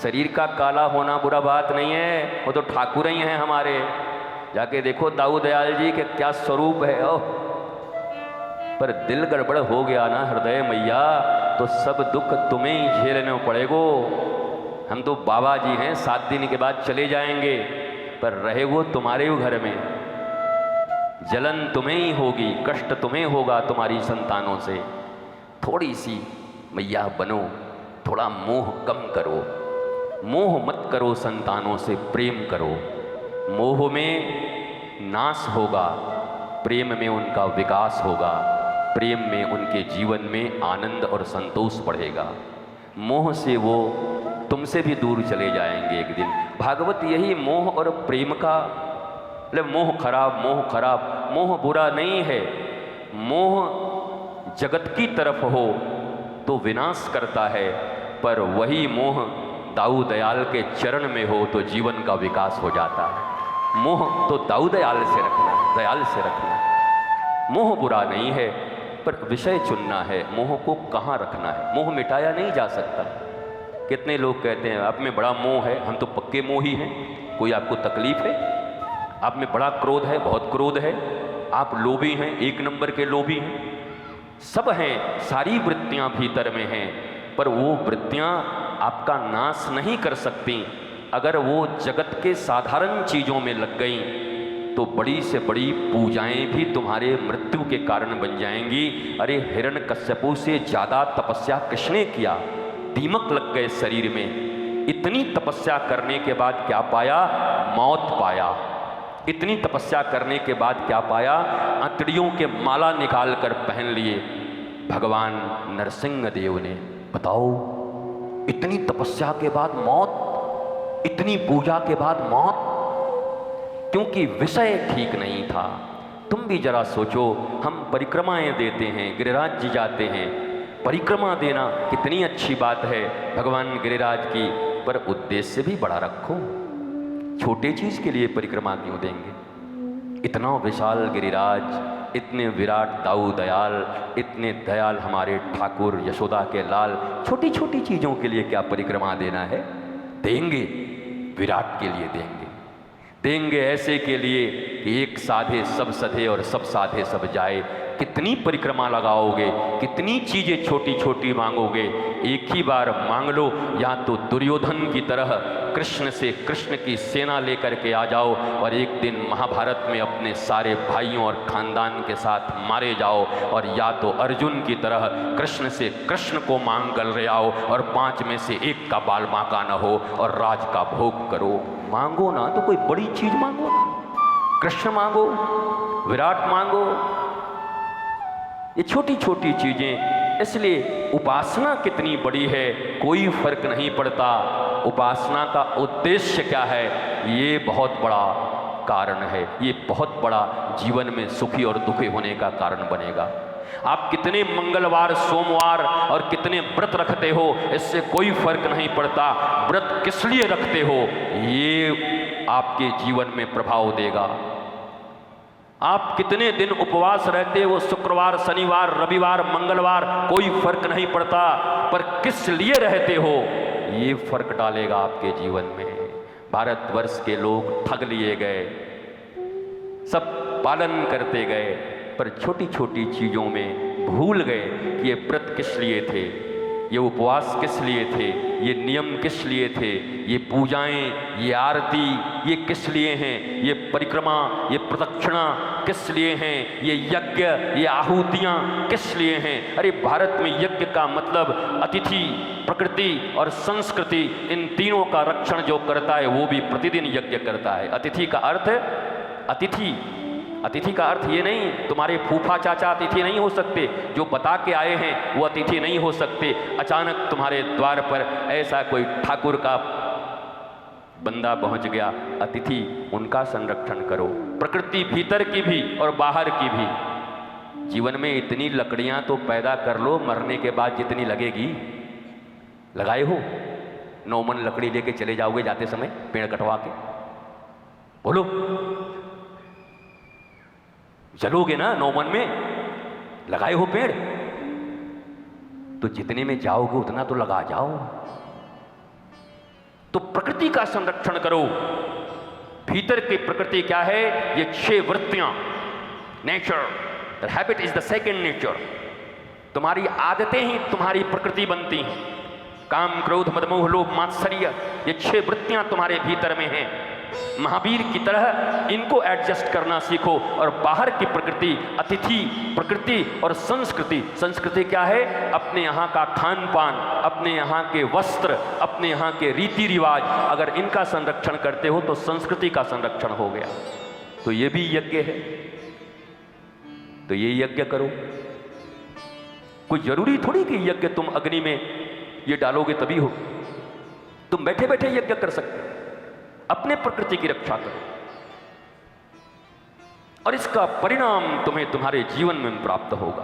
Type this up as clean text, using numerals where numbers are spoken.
शरीर का काला होना बुरा बात नहीं है, वो तो ठाकुर ही हैं हमारे। जाके देखो दाऊ दयाल जी के क्या स्वरूप है। ओह, पर दिल गड़बड़ हो गया ना हृदय मैया, तो सब दुख तुम्हें ही झेलने पड़ेगो। हम तो बाबा जी हैं, 7 दिन के बाद चले जाएंगे, पर रहेगो तुम्हारे ही घर में। जलन तुम्हें ही होगी, कष्ट तुम्हें होगा तुम्हारी संतानों से। थोड़ी सी मैया बनो, थोड़ा मोह कम करो, मोह मत करो, संतानों से प्रेम करो। मोह में नाश होगा, प्रेम में उनका विकास होगा, प्रेम में उनके जीवन में आनंद और संतोष बढ़ेगा। मोह से वो तुमसे भी दूर चले जाएंगे एक दिन। भागवत यही मोह और प्रेम का, मोह खराब, मोह खराब, मोह बुरा नहीं है। मोह जगत की तरफ हो तो विनाश करता है, पर वही मोह दाऊ दयाल के चरण में हो तो जीवन का विकास हो जाता है। मोह तो दाऊ दयाल से रखना, दयाल से रखना। मोह बुरा नहीं है, पर विषय चुनना है। मोह को कहाँ रखना है। मोह मिटाया नहीं जा सकता। कितने लोग कहते हैं आप में बड़ा मोह है, हम तो पक्के मोही हैं। कोई आपको तकलीफ है? आप में बड़ा क्रोध है, बहुत क्रोध है, आप लोभी हैं, 1 नंबर के लोभी हैं। सब हैं, सारी वृत्तियां भीतर में हैं, पर वो वृत्तियां आपका नाश नहीं कर सकती। अगर वो जगत के साधारण चीज़ों में लग गईं तो बड़ी से बड़ी पूजाएं भी तुम्हारे मृत्यु के कारण बन जाएंगी। अरे हिरण्यकश्यपु से ज़्यादा तपस्या किसने किया? दीमक लग गए शरीर में। इतनी तपस्या करने के बाद क्या पाया? मौत पाया। इतनी तपस्या करने के बाद क्या पाया? अंतड़ियों के माला निकाल कर पहन लिए भगवान नरसिंह देव ने। बताओ, इतनी तपस्या के बाद मौत, इतनी पूजा के बाद मौत, क्योंकि विषय ठीक नहीं था। तुम भी जरा सोचो, हम परिक्रमाएं देते हैं, गिरिराज जी जाते हैं, परिक्रमा देना कितनी अच्छी बात है भगवान गिरिराज की, पर उद्देश्य भी बड़ा रखो। छोटे चीज के लिए परिक्रमा क्यों देंगे? इतना विशाल गिरिराज, इतने विराट दाऊ दयाल, इतने दयाल हमारे ठाकुर यशोदा के लाल, छोटी छोटी चीजों के लिए क्या परिक्रमा देना है? देंगे, विराट के लिए देंगे। देंगे ऐसे के लिए कि एक साधे सब सधे और सब साधे सब जाए। कितनी परिक्रमा लगाओगे, कितनी चीजें छोटी छोटी मांगोगे? एक ही बार मांग लो, या तो दुर्योधन की तरह कृष्ण से कृष्ण की सेना लेकर के आ जाओ और एक दिन महाभारत में अपने सारे भाइयों और खानदान के साथ मारे जाओ, और या तो अर्जुन की तरह कृष्ण से कृष्ण को मांग कर ले आओ और 5 में से 1 का बाल बांका न हो और राज का भोग करो। मांगो ना तो कोई बड़ी चीज मांगो, कृष्ण मांगो, विराट मांगो, ये छोटी छोटी चीजें। इसलिए उपासना कितनी बड़ी है कोई फर्क नहीं पड़ता, उपासना का उद्देश्य क्या है ये बहुत बड़ा कारण है। ये बहुत बड़ा जीवन में सुखी और दुखी होने का कारण बनेगा। आप कितने मंगलवार, सोमवार और कितने व्रत रखते हो, इससे कोई फर्क नहीं पड़ता। व्रत किस लिए रखते हो ये आपके जीवन में प्रभाव देगा। आप कितने दिन उपवास रहते हो, शुक्रवार, शनिवार, रविवार, मंगलवार, कोई फर्क नहीं पड़ता, पर किस लिए रहते हो ये फर्क डालेगा आपके जीवन में। भारतवर्ष के लोग ठग लिए गए, सब पालन करते गए, पर छोटी छोटी चीज़ों में भूल गए कि ये व्रत किस लिए थे, ये उपवास किस लिए थे, ये नियम किस लिए थे, ये पूजाएं, ये आरती ये किस लिए हैं, ये परिक्रमा, ये प्रदक्षिणा किस लिए हैं, ये यज्ञ, ये आहुतियाँ किस लिए हैं। अरे भारत में यज्ञ का मतलब अतिथि, प्रकृति और संस्कृति, इन तीनों का रक्षण जो करता है वो भी प्रतिदिन यज्ञ करता है। अतिथि का अर्थ अतिथि, अतिथि का अर्थ ये नहीं तुम्हारे फूफा चाचा अतिथि नहीं हो सकते, जो बता के आए हैं वो अतिथि नहीं हो सकते। अचानक तुम्हारे द्वार पर ऐसा कोई ठाकुर का बंदा पहुंच गया, अतिथि उनका संरक्षण करो। प्रकृति भीतर की भी और बाहर की भी। जीवन में इतनी लकड़ियां तो पैदा कर लो, मरने के बाद जितनी लगेगी। लगाए हो? 9 मन लकड़ी लेके चले जाओगे जाते समय पेड़ कटवा के? बोलो, जलोगे ना 9 मन में? लगाए हो पेड़? तो जितने में जाओगे उतना तो लगा जाओ। तो प्रकृति का संरक्षण करो। भीतर की प्रकृति क्या है? ये 6 वृत्तियां, nature, habit is the second nature. तुम्हारी आदतें ही तुम्हारी प्रकृति बनती हैं। काम, क्रोध, मद, मोह, लोभ, मात्सर्य, ये 6 वृत्तियां तुम्हारे भीतर में हैं। महावीर की तरह इनको एडजस्ट करना सीखो और बाहर की प्रकृति, अतिथि प्रकृति और संस्कृति, संस्कृति क्या है? अपने यहाँ का खान पान, अपने यहाँ के वस्त्र, अपने यहाँ के रीति रिवाज, अगर इनका संरक्षण करते हो तो संस्कृति का संरक्षण हो गया। तो ये भी यज्ञ है, तो ये यज्ञ करो। कोई जरूरी थोड़ी कि यज्ञ तुम अग्नि में ये डालोगे तभी हो। तुम बैठे बैठे यज्ञ कर सकते हो। अपने प्रकृति की रक्षा करो और इसका परिणाम तुम्हें तुम्हारे जीवन में प्राप्त होगा।